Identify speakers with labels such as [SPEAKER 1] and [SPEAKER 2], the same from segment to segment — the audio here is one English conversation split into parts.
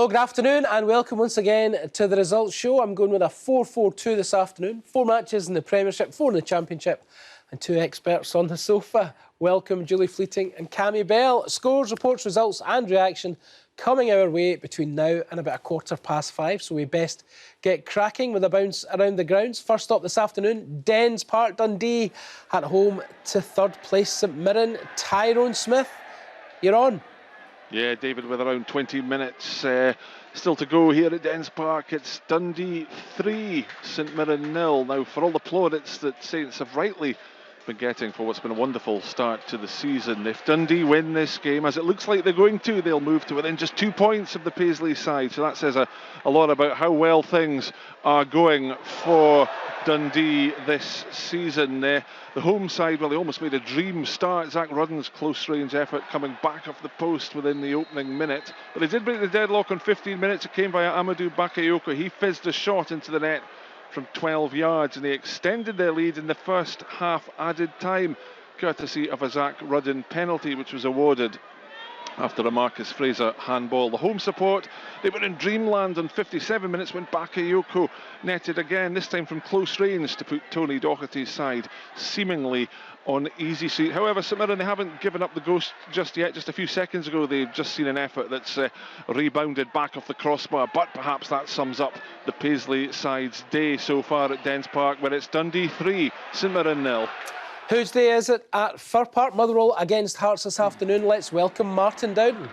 [SPEAKER 1] Hello, good afternoon and welcome once again to the Results Show. I'm going with a 4-4-2 this afternoon. 4 matches in the Premiership, 4 in the Championship and 2 experts on the sofa. Welcome Julie Fleeting and Cammy Bell. Scores, reports, results and reaction coming our way between now and about 5:15. So we best get cracking with a bounce around the grounds. First up this afternoon, Dens Park, Dundee at home to third place St Mirren. Tyrone Smith, you're on.
[SPEAKER 2] Yeah, David, with around 20 minutes still to go here at Dens Park. It's Dundee 3, St Mirren 0. Now, for all the plaudits that Saints have rightly been getting for what's been a wonderful start to the season, if Dundee win this game, as it looks like they're going to, they'll move to within just 2 points of the Paisley side. So that says a lot about how well things are going for Dundee this season. The home side, well, they almost made a dream start. Zach Rudden's close-range effort coming back off the post within the opening minute. But they did break the deadlock on 15 minutes. It came via Amadou Bakayoko. He fizzed a shot into the net from 12 yards, and they extended their lead in the first half added time, courtesy of a Zach Rudden penalty, which was awarded after a Marcus Fraser handball. The home support, they were in dreamland on 57 minutes when Bakayoko netted again, this time from close range to put Tony Doherty's side seemingly on easy seat. However, St Mirren, they haven't given up the ghost just yet. Just a few seconds ago, they've just seen an effort that's rebounded back off the crossbar, but perhaps that sums up the Paisley side's day so far at Dens Park, where it's Dundee 3, St Mirren 0.
[SPEAKER 1] Whose day is it at Fir Park? Motherwell against Hearts this afternoon. Let's welcome Martin Dowden.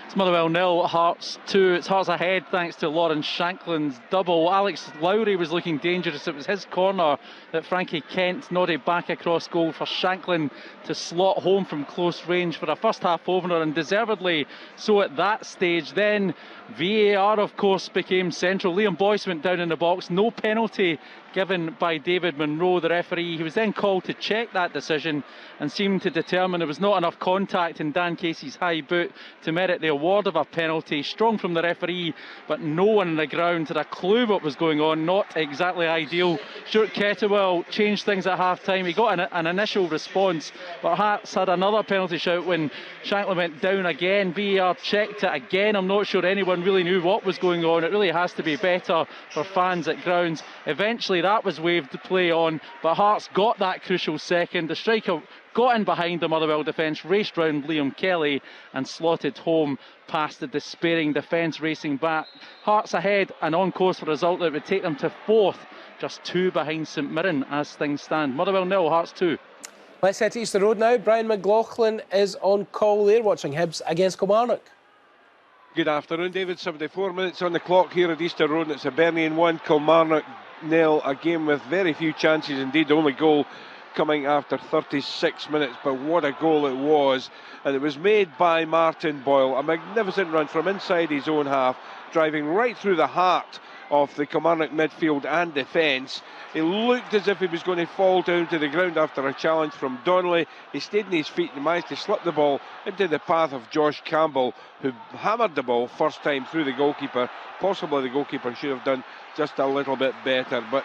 [SPEAKER 3] It's Motherwell 0, Hearts 2. It's Hearts ahead thanks to Lawrence Shanklin's double. Alex Lowry was looking dangerous. It was his corner that Frankie Kent nodded back across goal for Shanklin to slot home from close range for a first half opener, and deservedly so at that stage. Then VAR, of course, became central. Liam Boyce went down in the box. No penalty given by David Munro, the referee. He was then called to check that decision and seemed to determine there was not enough contact in Dan Casey's high boot to merit the award of a penalty. Strong from the referee, but no one on the ground had a clue what was going on. Not exactly ideal. Stuart Kettlewell changed things at half-time. He got an initial response, but Hearts had another penalty shout when Shanklin went down again. VAR checked it again. I'm not sure anyone really knew what was going on. It really has to be better for fans at grounds. Eventually that was waved to play on, but Hearts got that crucial second. The striker got in behind the Motherwell defence, raced round Liam Kelly and slotted home past the despairing defence racing back. Hearts ahead and on course for a result that would take them to 4th, just 2 behind St Mirren as things stand. Motherwell 0, Hearts 2.
[SPEAKER 1] Let's head to Easter Road now. Brian McLauchlin is on call there, watching Hibs against Kilmarnock.
[SPEAKER 4] Good afternoon, David. 74 minutes on the clock here at Easter Road, and it's Hibernian 1, Kilmarnock 0. A game with very few chances, indeed the only goal coming after 36 minutes, but what a goal it was. And it was made by Martin Boyle, a magnificent run from inside his own half, driving right through the heart of the Kilmarnock midfield and defence. He looked as if he was going to fall down to the ground after a challenge from Donnelly. He stayed on his feet and managed to slip the ball into the path of Josh Campbell, who hammered the ball first time through the goalkeeper. Possibly the goalkeeper should have done just a little bit better, but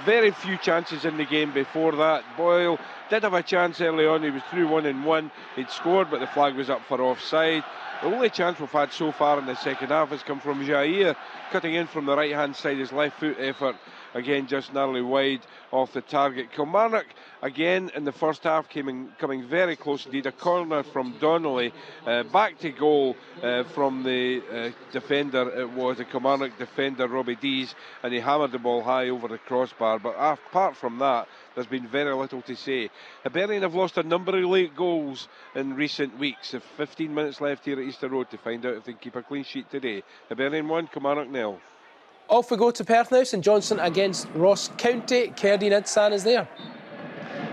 [SPEAKER 4] very few chances in the game before that. Boyle did have a chance early on. He was through 1-1. He'd scored, but the flag was up for offside. The only chance we've had so far in the second half has come from Jair, cutting in from the right-hand side. His left foot effort, again, just narrowly wide off the target. Kilmarnock, again, in the first half, coming very close indeed. A corner from Donnelly, back to goal from the defender. It was a Kilmarnock defender, Robbie Dees, and he hammered the ball high over the crossbar. But apart from that, there's been very little to say. Hibernian have lost a number of late goals in recent weeks. 15 minutes left here at Easter Road to find out if they can keep a clean sheet today. Hibernian 1, Kilmarnock 0.
[SPEAKER 1] Off we go to Perth now. St Johnstone against Ross County. Kheredine Idessane is there.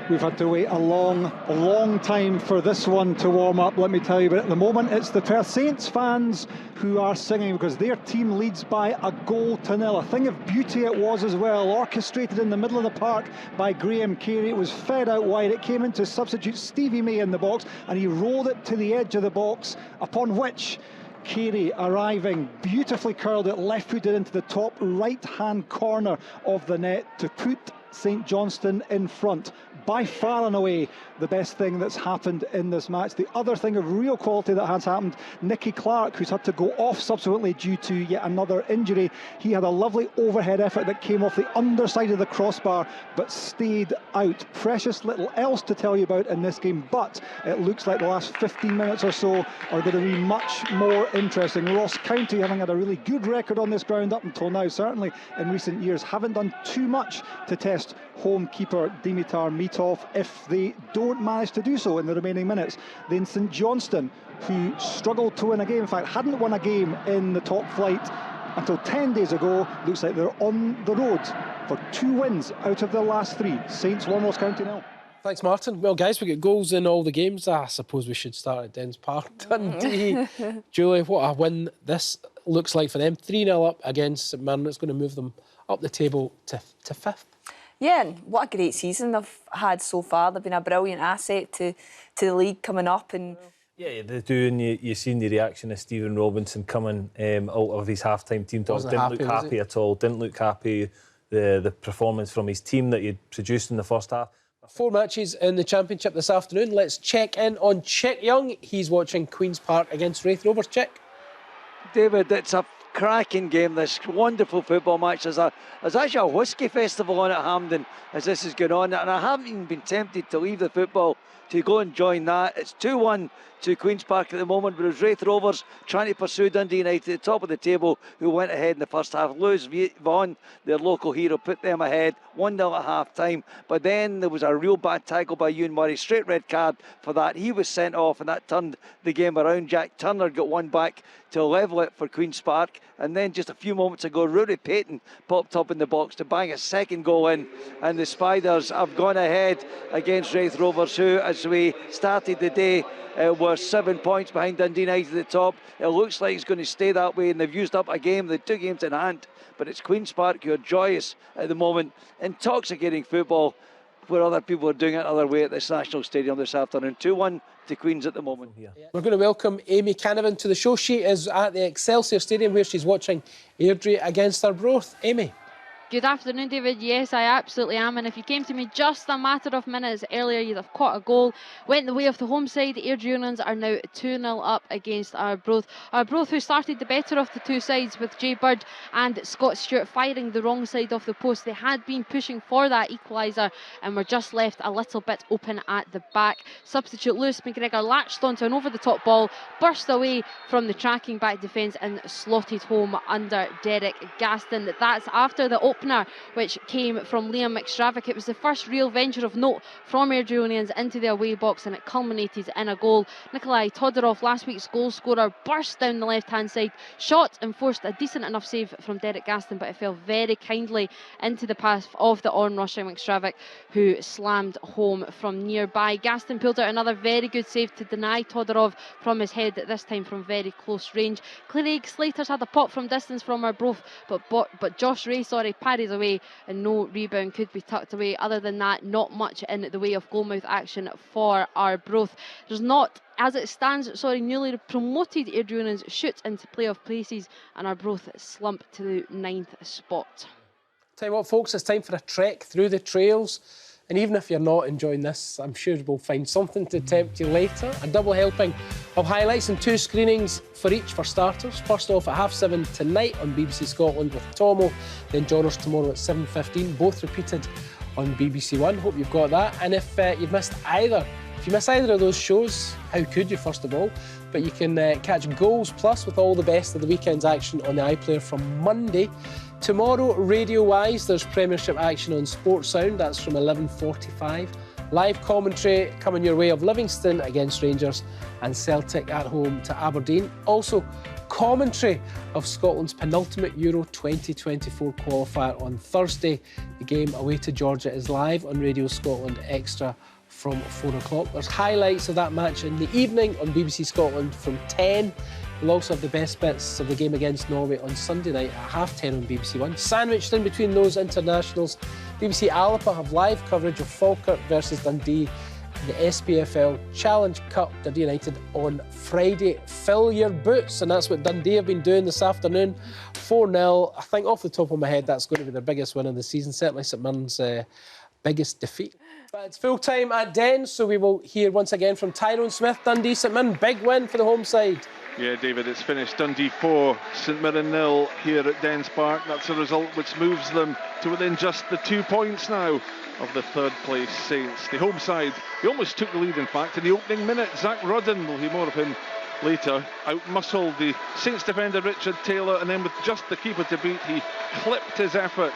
[SPEAKER 5] We've had to wait a long time for this one to warm up, let me tell you. But at the moment, it's the Perth Saints fans who are singing because their team leads by 1-0. A thing of beauty it was as well, orchestrated in the middle of the park by Graham Carey. It was fed out wide. It came into substitute Stevie May in the box, and he rolled it to the edge of the box, upon which Currie, arriving, beautifully curled it left-footed into the top right-hand corner of the net to put St Johnstone in front. by far and away the best thing that's happened in this match. The other thing of real quality that has happened, Nicky Clark, who's had to go off subsequently due to yet another injury, he had a lovely overhead effort that came off the underside of the crossbar but stayed out. Precious little else to tell you about in this game, but it looks like the last 15 minutes or so are going to be much more interesting. Ross County, having had a really good record on this ground up until now, certainly in recent years, haven't done too much to test home keeper Dimitar Mitov. If they don't manage to do so in the remaining minutes, then St Johnstone, who struggled to win a game, in fact hadn't won a game in the top flight until 10 days ago, looks like they're on the road for 2 wins out of their last 3. Saints 1, Ross County 0.
[SPEAKER 1] Thanks, Martin. Well, guys, we got goals in all the games. I suppose we should start at Dens Park. Dundee. Julie, what a win this looks like for them. 3-0 up against St Mirren. It's going to move them up the table to 5th.
[SPEAKER 6] Yeah, and what a great season they've had so far. They've been a brilliant asset to the league coming up. And
[SPEAKER 7] yeah, they do, and you've seen the reaction of Stephen Robinson coming out of his half-time team talk. Didn't look happy at all. Didn't look happy. The performance from his team that he'd produced in the first half.
[SPEAKER 1] 4 matches in the Championship this afternoon. Let's check in on Chick Young. He's watching Queen's Park against Raith Rovers. Chick.
[SPEAKER 8] David, it's a cracking game, this wonderful football match. There's actually a whisky festival on at Hampden as this is going on, and I haven't even been tempted to leave the football to go and join that. It's 2-1 to Queen's Park at the moment, but it was Raith Rovers trying to pursue Dundee United at the top of the table, who went ahead in the first half. Lewis Vaughan, their local hero, put them ahead 1-0 at half time, but then there was a real bad tackle by Ewan Murray, straight red card for that. He was sent off, and that turned the game around. Jack Turner got one back to level it for Queen's Park, and then just a few moments ago Rory Payton popped up in the box to bang a second goal in, and the Spiders have gone ahead against Raith Rovers, who, as we started the day, were 7 points behind Dundee United at the top. It looks like it's going to stay that way, and they've used up a game, the 2 games in hand, but it's Queen's Park who are joyous at the moment, intoxicating football, where other people are doing it another way at this National Stadium this afternoon. 2-1 to Queens at the moment. Yeah.
[SPEAKER 1] We're going to welcome Amy Canavan to the show. She is at the Excelsior Stadium where she's watching Airdrie against Arbroath. Amy.
[SPEAKER 9] Good afternoon, David. Yes, I absolutely am. And if you came to me just a matter of minutes earlier, you'd have caught a goal. Went the way of the home side. The Airdrieonians are now 2-0 up against Arbroath. Arbroath, who started the better of the 2 sides with Jay Bird and Scott Stewart firing the wrong side of the post. They had been pushing for that equaliser and were just left a little bit open at the back. Substitute Lewis McGregor latched onto an over-the-top ball, burst away from the tracking back defence and slotted home under Derek Gaston. That's after the opener, which came from Liam McStravick. It was the first real venture of note from Airdrieonians into the away box, and it culminated in a goal. Nikolai Todorov, last week's goal scorer, burst down the left-hand side, shot and forced a decent enough save from Derek Gaston, but it fell very kindly into the path of the on-rushing McStravick, who slammed home from nearby. Gaston pulled out another very good save to deny Todorov from his head, this time from very close range. Craig Slater's had a pop from distance from Arbroath, but Josh Ray, parries away, and no rebound could be tucked away. Other than that, not much in the way of goalmouth action for Arbroath. There's not, as it stands, newly promoted Airdrieonians shoot into playoff places, and Arbroath slump to the 9th spot.
[SPEAKER 1] Tell you what, folks, it's time for a trek through the trails. And even if you're not enjoying this, I'm sure we'll find something to tempt you later. A double helping of highlights and 2 screenings for each for starters. First off at 7:30 tonight on BBC Scotland with Tomo. Then join us tomorrow at 7:15, both repeated on BBC One. Hope you've got that. And if you miss either of those shows, how could you, first of all? But you can catch Goals Plus with all the best of the weekend's action on the iPlayer from Monday. Tomorrow, radio-wise, there's Premiership action on Sports Sound. That's from 11:45. Live commentary coming your way of Livingston against Rangers and Celtic at home to Aberdeen. Also, commentary of Scotland's penultimate Euro 2024 qualifier on Thursday. The game away to Georgia is live on Radio Scotland Extra from 4 o'clock. There's highlights of that match in the evening on BBC Scotland from 10. We'll also have the best bits of the game against Norway on Sunday night at 10:30 on BBC One. Sandwiched in between those internationals, BBC Alapa have live coverage of Falkirk versus Dundee in the SPFL Challenge Cup. Dundee United on Friday. Fill your boots, and that's what Dundee have been doing this afternoon. 4-0. I think off the top of my head, that's going to be their biggest win of the season. Certainly St Mirren's biggest defeat. But it's full time at Dens, so we will hear once again from Tyrone Smith. Dundee St Mirren, big win for the home side.
[SPEAKER 2] Yeah, David, it's finished Dundee 4, St Mirren 0 here at Dens Park. That's a result which moves them to within just the 2 points now of the third place Saints. The home side, they almost took the lead, in fact, in the opening minute. Zach Rudden, we'll hear more of him later, outmuscled the Saints defender Richard Taylor, and then with just the keeper to beat, he clipped his effort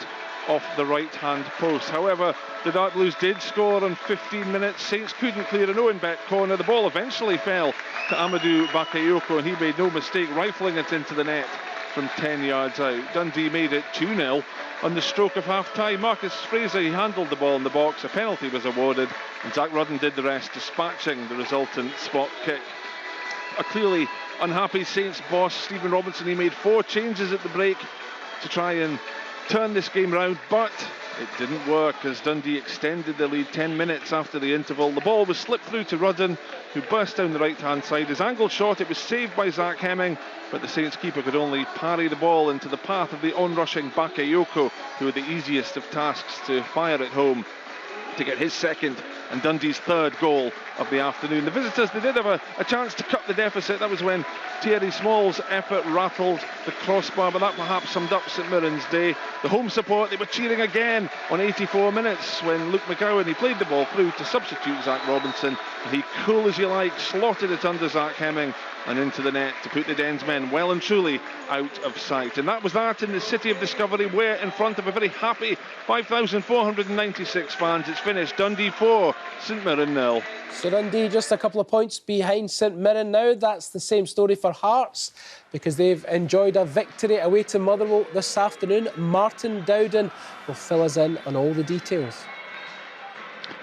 [SPEAKER 2] off the right-hand post. However, the Dark Blues did score on 15 minutes. Saints couldn't clear an Owen Bet corner. The ball eventually fell to Amadou Bakayoko, and he made no mistake rifling it into the net from 10 yards out. Dundee made it 2-0 on the stroke of half-time. Marcus Fraser, he handled the ball in the box. A penalty was awarded, and Zach Rudden did the rest, dispatching the resultant spot kick. A clearly unhappy Saints boss, Stephen Robinson, he made 4 changes at the break to try and turn this game round, but it didn't work as Dundee extended the lead 10 minutes after the interval. The ball was slipped through to Rudden, who burst down the right-hand side. His angled shot, it was saved by Zach Hemming, but the Saints keeper could only parry the ball into the path of the on-rushing Bakayoko, who had the easiest of tasks to fire at home to get his second and Dundee's third goal of the afternoon. The visitors, they did have a chance to cut the deficit. That was when Thierry Small's effort rattled the crossbar, but that perhaps summed up St Mirren's day. The home support, they were cheering again on 84 minutes when Luke McGowan, he played the ball through to substitute Zach Robinson, and he, cool as you like, slotted it under Zach Hemming and into the net to put the Dens men well and truly out of sight. And that was that in the City of Discovery, where in front of a very happy 5,496 fans, it's finished Dundee 4, St Mirren 0.
[SPEAKER 1] So Dundee just a couple of points behind St Mirren now. That's the same story for Hearts, because they've enjoyed a victory away to Motherwell this afternoon. Martin Dowden will fill us in on all the details.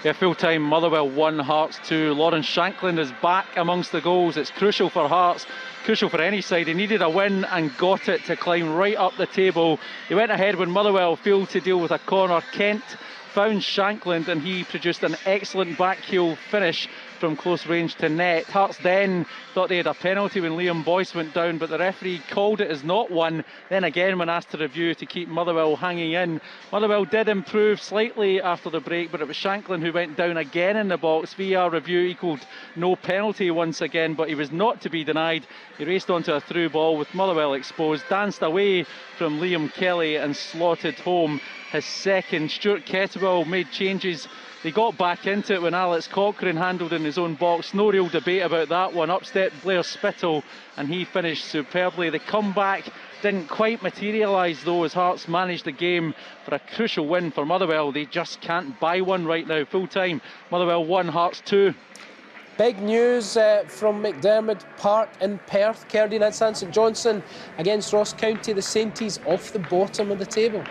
[SPEAKER 3] Yeah, full-time Motherwell 1, Hearts 2. Lawrence Shanklin is back amongst the goals. It's crucial for Hearts, crucial for any side. They needed a win and got it to climb right up the table. They went ahead when Motherwell failed to deal with a corner. Kent found Shanklin and he produced an excellent back heel finish from close range to net. Hearts then thought they had a penalty when Liam Boyce went down, but the referee called it as not one. Then again, when asked to review, to keep Motherwell hanging in. Motherwell did improve slightly after the break, but it was Shanklin who went down again in the box. VAR review equalled no penalty once again, but he was not to be denied. He raced onto a through ball with Motherwell exposed, danced away from Liam Kelly and slotted home his second. Stuart Kettlewell made changes. They got back into it when Alex Cochrane handled in his own box. No real debate about that one. Up stepped Blair Spittle and he finished superbly. The comeback didn't quite materialise though, as Hearts managed the game for a crucial win for Motherwell. They just can't buy one right now. Full time, Motherwell 1, Hearts 2.
[SPEAKER 1] Big news from McDermott Park in Perth. Kheredine and St Johnstone against Ross County. The Sainties off the bottom of the table.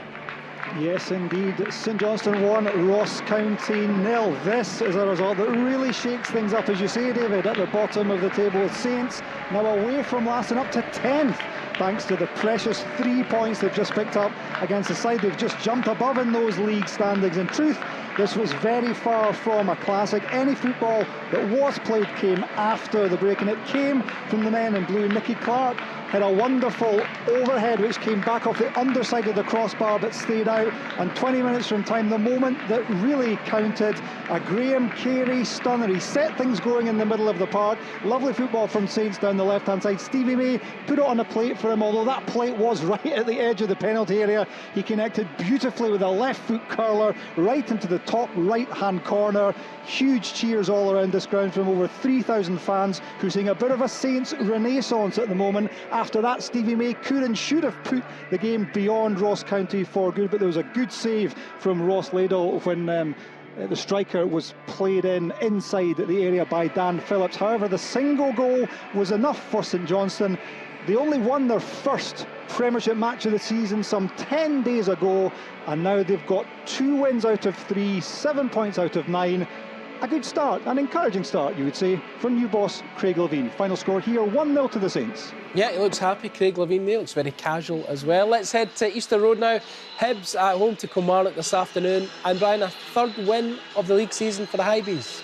[SPEAKER 5] Yes, indeed. St Johnstone 1, Ross County 0. This is a result that really shakes things up, as you say, David, at the bottom of the table. Saints now away from last and up to 10th, thanks to the precious 3 points they've just picked up against the side they've just jumped above in those league standings. In truth, this was very far from a classic. Any football that was played came after the break, and it came from the men in blue. Nicky Clark had a wonderful overhead which came back off the underside of the crossbar but stayed out, and 20 minutes from time, the moment that really counted, a Graham Carey stunner. He set things going in the middle of the park. Lovely football from Saints down the left hand side. Stevie May put it on a plate for him, although that plate was right at the edge of the penalty area. He connected beautifully with a left foot curler right into the top right hand corner. Huge cheers all around this ground from over 3,000 fans who sing a bit of a Saints renaissance at the moment. After that, Stevie May could and should have put the game beyond Ross County for good, but there was a good save from Ross Ladle when the striker was played inside the area by Dan Phillips. However, the single goal was enough for St Johnstone. They only won their first Premiership match of the season some 10 days ago, and now they've got 2 wins out of 3, 7 points out of 9. A good start, an encouraging start, you would say, from new boss Craig Levine. Final score here, 1-0 to the Saints.
[SPEAKER 1] Yeah, he looks happy, Craig Levine there. Looks very casual as well. Let's head to Easter Road now. Hibs at home to Kilmarnock this afternoon. And Brian, a third win of the league season for the Hibees.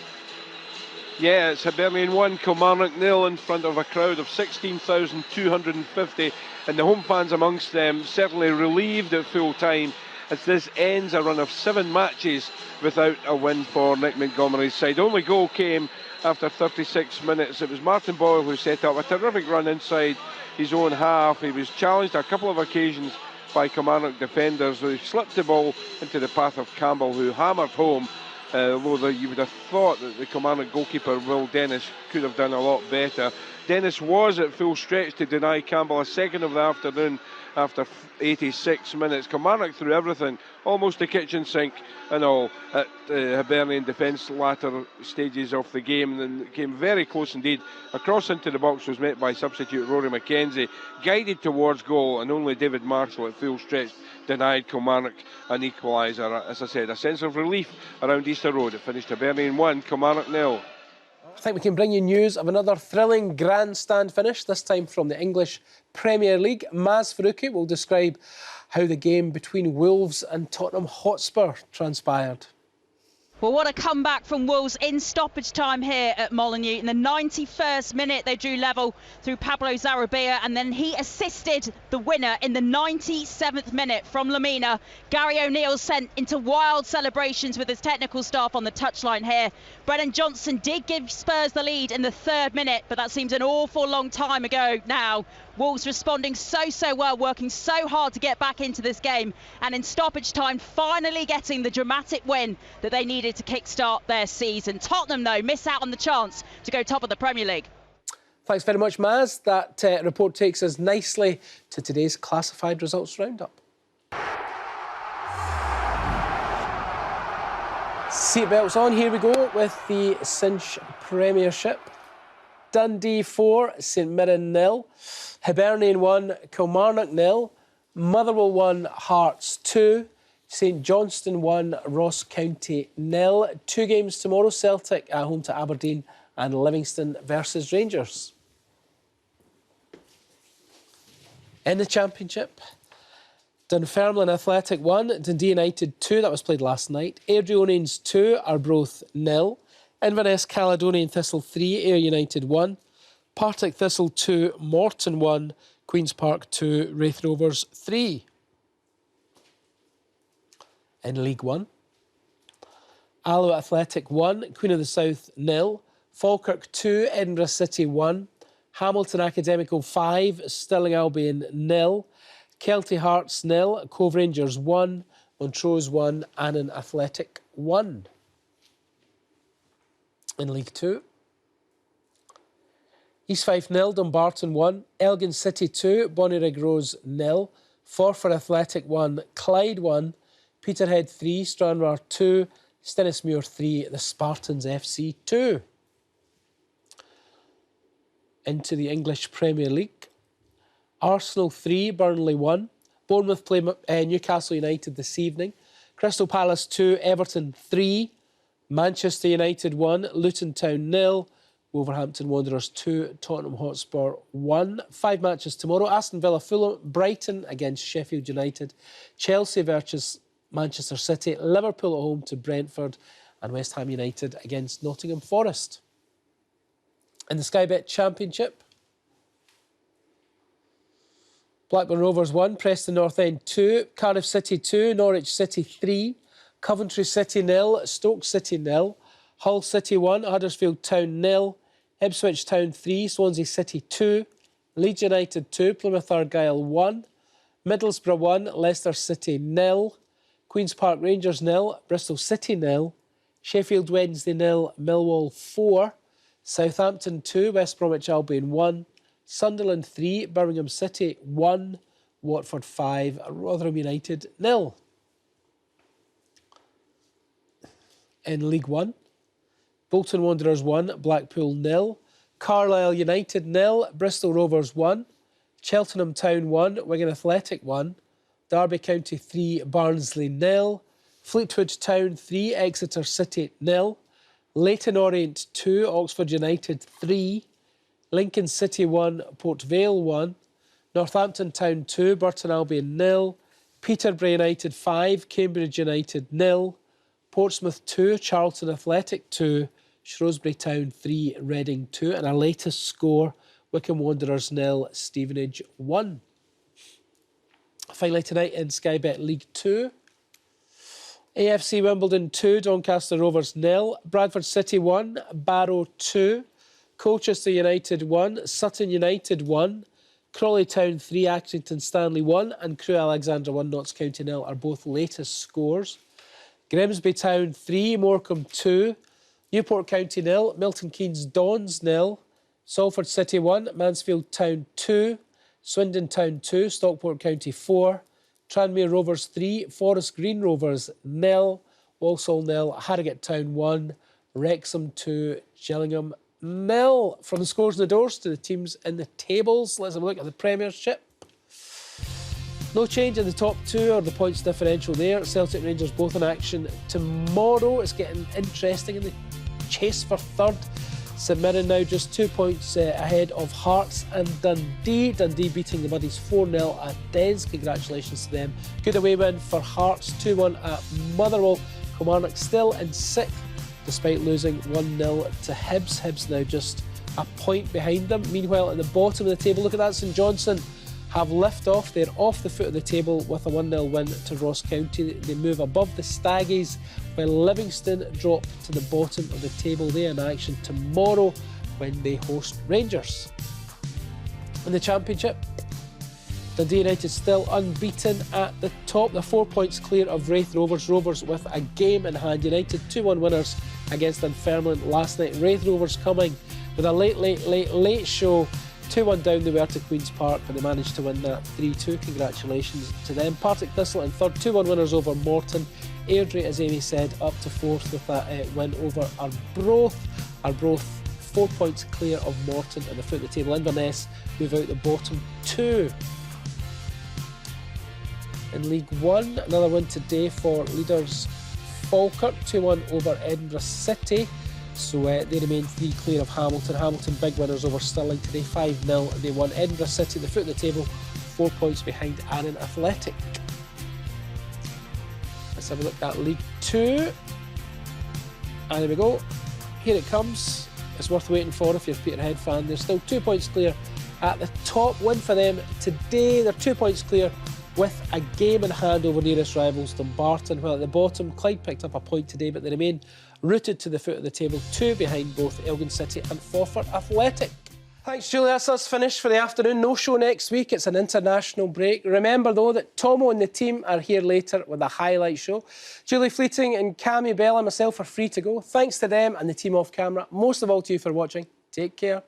[SPEAKER 4] Yeah, it's Hibernian 1, Kilmarnock 0 in front of a crowd of 16,250, and the home fans amongst them certainly relieved at full time as this ends a run of 7 matches without a win for Nick Montgomery's side. Only goal came after 36 minutes. It was Martin Boyle who set up a terrific run inside his own half. He was challenged a couple of occasions by Kilmarnock defenders who slipped the ball into the path of Campbell, who hammered home. Although you would have thought that the Kilmarnock goalkeeper, Will Dennis, could have done a lot better. Dennis was at full stretch to deny Campbell a second of the afternoon after 86 minutes. Kilmarnock threw everything, almost the kitchen sink and all, at Hibernian defence latter stages of the game, and came very close indeed. A cross into the box was met by substitute Rory McKenzie, guided towards goal, and only David Marshall at full stretch denied Kilmarnock an equaliser. As I said, a sense of relief around Easter Road. It finished Hibernian 1, Kilmarnock 0.
[SPEAKER 1] I think we can bring you news of another thrilling grandstand finish, this time from the English Premier League. Farookhi will describe how the game between Wolves and Tottenham Hotspur transpired.
[SPEAKER 10] Well, what a comeback from Wolves in stoppage time here at Molineux. In the 91st minute, they drew level through Pablo Zarabia, and then he assisted the winner in the 97th minute from Lamina. Gary O'Neill sent into wild celebrations with his technical staff on the touchline here. Brennan Johnson did give Spurs the lead in the 3rd minute, but that seems an awful long time ago now. Wolves responding so well, working so hard to get back into this game, and in stoppage time finally getting the dramatic win that they needed to kickstart their season. Tottenham, though, miss out on the chance to go top of the Premier League.
[SPEAKER 1] Thanks very much, Maz. That report takes us nicely to today's classified results roundup. Seatbelts on, here we go with the Cinch Premiership. Dundee 4, St Mirren 0, Hibernian 1, Kilmarnock 0, Motherwell 1, Hearts 2, St Johnstone 1, Ross County 0. 2 games tomorrow, Celtic at home to Aberdeen and Livingston versus Rangers. In the Championship, Dunfermline Athletic 1, Dundee United 2, that was played last night, Airdrieonians 2, Arbroath 0, Inverness Caledonian Thistle 3, Ayr United 1, Partick Thistle 2, Morton 1, Queen's Park 2, Raith Rovers 3. In League 1, Alloa Athletic 1, Queen of the South 0, Falkirk 2, Edinburgh City 1, Hamilton Academical 5, Stirling Albion 0, Kelty Hearts 0, Cove Rangers 1, Montrose 1, Annan Athletic 1. In League 2, East Fife 0, Dumbarton 1, Elgin City 2, Bonnyrigg Rose 0, Forfar Athletic 1, Clyde 1, Peterhead 3, Stranraer 2, Stennismuir 3, the Spartans FC 2. Into the English Premier League, Arsenal 3, Burnley 1, Bournemouth play Newcastle United this evening, Crystal Palace 2, Everton 3, Manchester United 1, Luton Town 0, Wolverhampton Wanderers 2, Tottenham Hotspur 1. 5 matches tomorrow. Aston Villa Fulham, Brighton against Sheffield United, Chelsea versus Manchester City, Liverpool at home to Brentford, and West Ham United against Nottingham Forest. In the Sky Bet Championship, Blackburn Rovers 1, Preston North End 2, Cardiff City 2, Norwich City 3, Coventry City 0, Stoke City 0, Hull City 1, Huddersfield Town 0, Ipswich Town 3, Swansea City 2, Leeds United 2, Plymouth Argyle 1, Middlesbrough 1, Leicester City 0, Queen's Park Rangers 0, Bristol City 0, Sheffield Wednesday 0, Millwall 4, Southampton 2, West Bromwich Albion 1, Sunderland 3, Birmingham City 1, Watford 5, Rotherham United 0. In League 1, Bolton Wanderers 1, Blackpool 0, Carlisle United 0, Bristol Rovers 1, Cheltenham Town 1, Wigan Athletic 1, Derby County 3, Barnsley 0, Fleetwood Town 3, Exeter City 0, Leyton Orient 2, Oxford United 3, Lincoln City 1, Port Vale 1, Northampton Town 2, Burton Albion 0, Peterborough United 5, Cambridge United 0, Portsmouth 2, Charlton Athletic 2, Shrewsbury Town 3, Reading 2, and our latest score, Wycombe Wanderers 0, Stevenage 1. Finally tonight in Sky Bet League 2, AFC Wimbledon 2, Doncaster Rovers 0, Bradford City 1, Barrow 2, Colchester United 1, Sutton United 1, Crawley Town 3, Accrington Stanley 1 and Crewe Alexandra 1, Notts County 0 are both latest scores. Grimsby Town 3, Morecambe 2, Newport County 0, Milton Keynes Dons 0, Salford City 1, Mansfield Town 2, Swindon Town 2, Stockport County 4, Tranmere Rovers 3, Forest Green Rovers 0, Walsall 0, Harrogate Town 1, Wrexham 2, Gillingham 0. From the scores in the doors to the teams in the tables, let's have a look at the Premiership. No change in the top two or the points differential there. Celtic Rangers both in action tomorrow. It's getting interesting in the chase for third. St Mirren now just 2 points ahead of Hearts and Dundee. Dundee beating the Muddies 4-0 at Dens. Congratulations to them. Good away win for Hearts, 2-1 at Motherwell. Kilmarnock still in 6th despite losing 1-0 to Hibs. Hibs now just a point behind them. Meanwhile, at the bottom of the table, look at that, St Johnstone have lift off. They're off the foot of the table with a 1-0 win to Ross County. They move above the Staggies, while Livingston drop to the bottom of the table. They're in action tomorrow when they host Rangers. In the Championship, Dundee United still unbeaten at the top. They're 4 points clear of Raith Rovers. Rovers with a game in hand. United 2-1 winners against Dunfermline last night. Raith Rovers coming with a late show. 2-1 down they were to Queen's Park, but they managed to win that 3-2. Congratulations to them. Partick Thistle in third, 2-1 winners over Morton. Airdrie, as Amy said, up to fourth with that win over Arbroath. Arbroath 4 points clear of Morton at the foot of the table. Inverness move out the bottom two. In League One, another win today for leaders Falkirk, 2-1 over Edinburgh City. So they remain 3 clear of Hamilton. Hamilton big winners over Stirling today, 5-0 they won. Edinburgh City at the foot of the table, 4 points behind Arran Athletic. Let's have a look at League 2. And there we go. Here it comes. It's worth waiting for if you're a Peterhead fan. They're still 2 points clear at the top. Win for them today. They're 2 points clear with a game in hand over nearest rivals Dumbarton. While at the bottom, Clyde picked up a point today, but they remain rooted to the foot of the table, 2 behind both Elgin City and Forfar Athletic. Thanks, Julie. That's us finished for the afternoon. No show next week. It's an international break. Remember, though, that Tomo and the team are here later with a highlight show. Julie Fleeting and Cammy Bell and myself are free to go. Thanks to them and the team off camera. Most of all to you for watching. Take care.